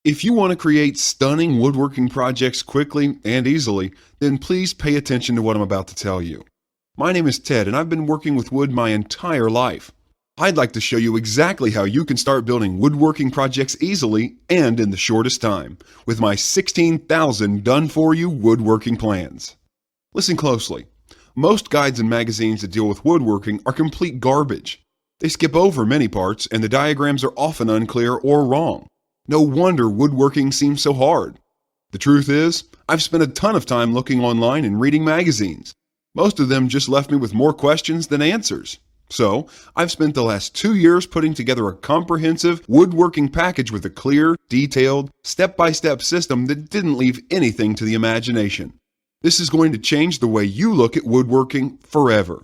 If you want to create stunning woodworking projects quickly and easily, then please pay attention to what I'm about to tell you. My name is Ted, and I've been working with wood my entire life. I'd like to show you exactly how you can start building woodworking projects easily and in the shortest time with my 16,000 done-for-you woodworking plans. Listen closely. Most guides and magazines that deal with woodworking are complete garbage. They skip over many parts, and the diagrams are often unclear or wrong. No wonder woodworking seems so hard. The truth is, I've spent a ton of time looking online and reading magazines. Most of them just left me with more questions than answers. So, I've spent the last 2 years putting together a comprehensive woodworking package with a clear, detailed, step-by-step system that didn't leave anything to the imagination. This is going to change the way you look at woodworking forever.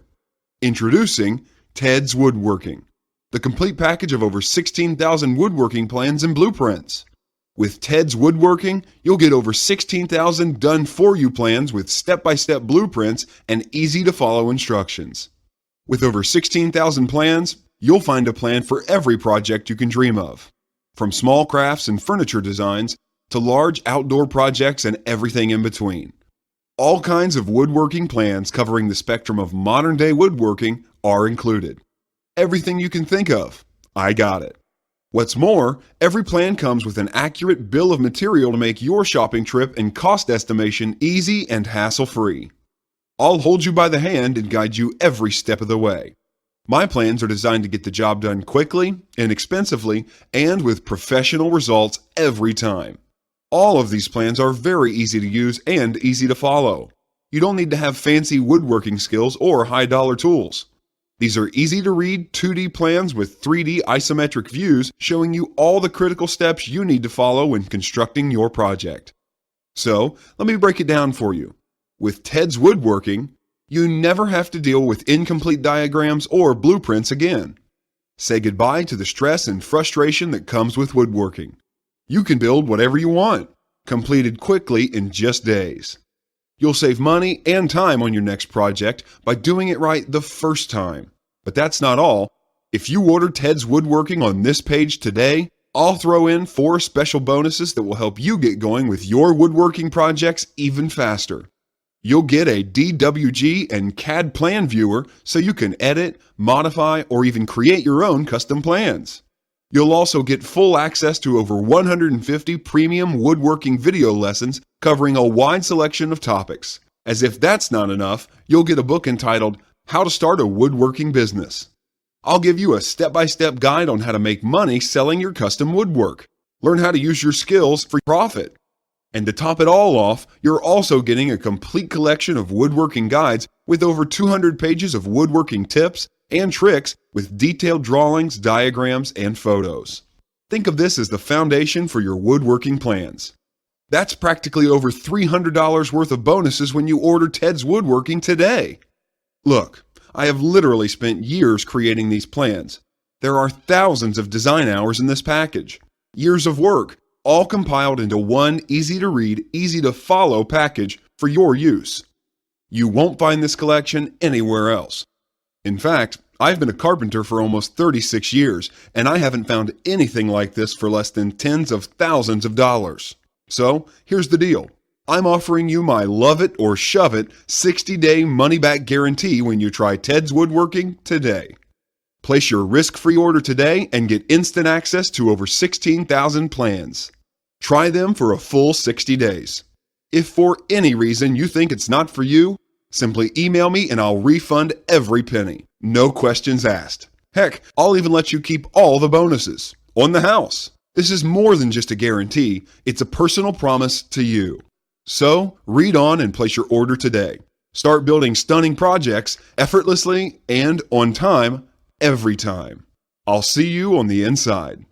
Introducing Teds Woodworking, the complete package of over 16,000 woodworking plans and blueprints. With Teds Woodworking, you'll get over 16,000 done-for-you plans with step-by-step blueprints and easy-to-follow instructions. With over 16,000 plans, you'll find a plan for every project you can dream of. From small crafts and furniture designs to large outdoor projects and everything in between. All kinds of woodworking plans covering the spectrum of modern-day woodworking are included. Everything you can think of, I got it. What's more, every plan comes with an accurate bill of material to make your shopping trip and cost estimation easy and hassle-free. I'll hold you by the hand and guide you every step of the way. My plans are designed to get the job done quickly, inexpensively, and with professional results every time. All of these plans are very easy to use and easy to follow. You don't need to have fancy woodworking skills or high-dollar tools. These are easy-to-read 2D plans with 3D isometric views showing you all the critical steps you need to follow when constructing your project. So, let me break it down for you. With Teds Woodworking, you never have to deal with incomplete diagrams or blueprints again. Say goodbye to the stress and frustration that comes with woodworking. You can build whatever you want, completed quickly in just days. You'll save money and time on your next project by doing it right the first time. But that's not all. If you order Teds Woodworking on this page today, I'll throw in 4 special bonuses that will help you get going with your woodworking projects even faster. You'll get a DWG and CAD plan viewer so you can edit, modify, or even create your own custom plans. You'll also get full access to over 150 premium woodworking video lessons covering a wide selection of topics. As if that's not enough, you'll get a book entitled How to Start a Woodworking Business. I'll give you a step-by-step guide on how to make money selling your custom woodwork. Learn how to use your skills for profit. And to top it all off, you're also getting a complete collection of woodworking guides with over 200 pages of woodworking tips and tricks with detailed drawings, diagrams, and photos. Think of this as the foundation for your woodworking plans. That's practically over $300 worth of bonuses when you order Teds Woodworking today. Look, I have literally spent years creating these plans. There are thousands of design hours in this package. Years of work, all compiled into one easy-to-read, easy-to-follow package for your use. You won't find this collection anywhere else. In fact, I've been a carpenter for almost 36 years, and I haven't found anything like this for less than tens of thousands of dollars. So, here's the deal. I'm offering you my love it or shove it 60-day money-back guarantee when you try Teds Woodworking today. Place your risk-free order today and get instant access to over 16,000 plans. Try them for a full 60 days. If for any reason you think it's not for you, simply email me and I'll refund every penny. No questions asked. Heck, I'll even let you keep all the bonuses on the house. This is more than just a guarantee, it's a personal promise to you. So, read on and place your order today. Start building stunning projects effortlessly and on time every time. I'll see you on the inside.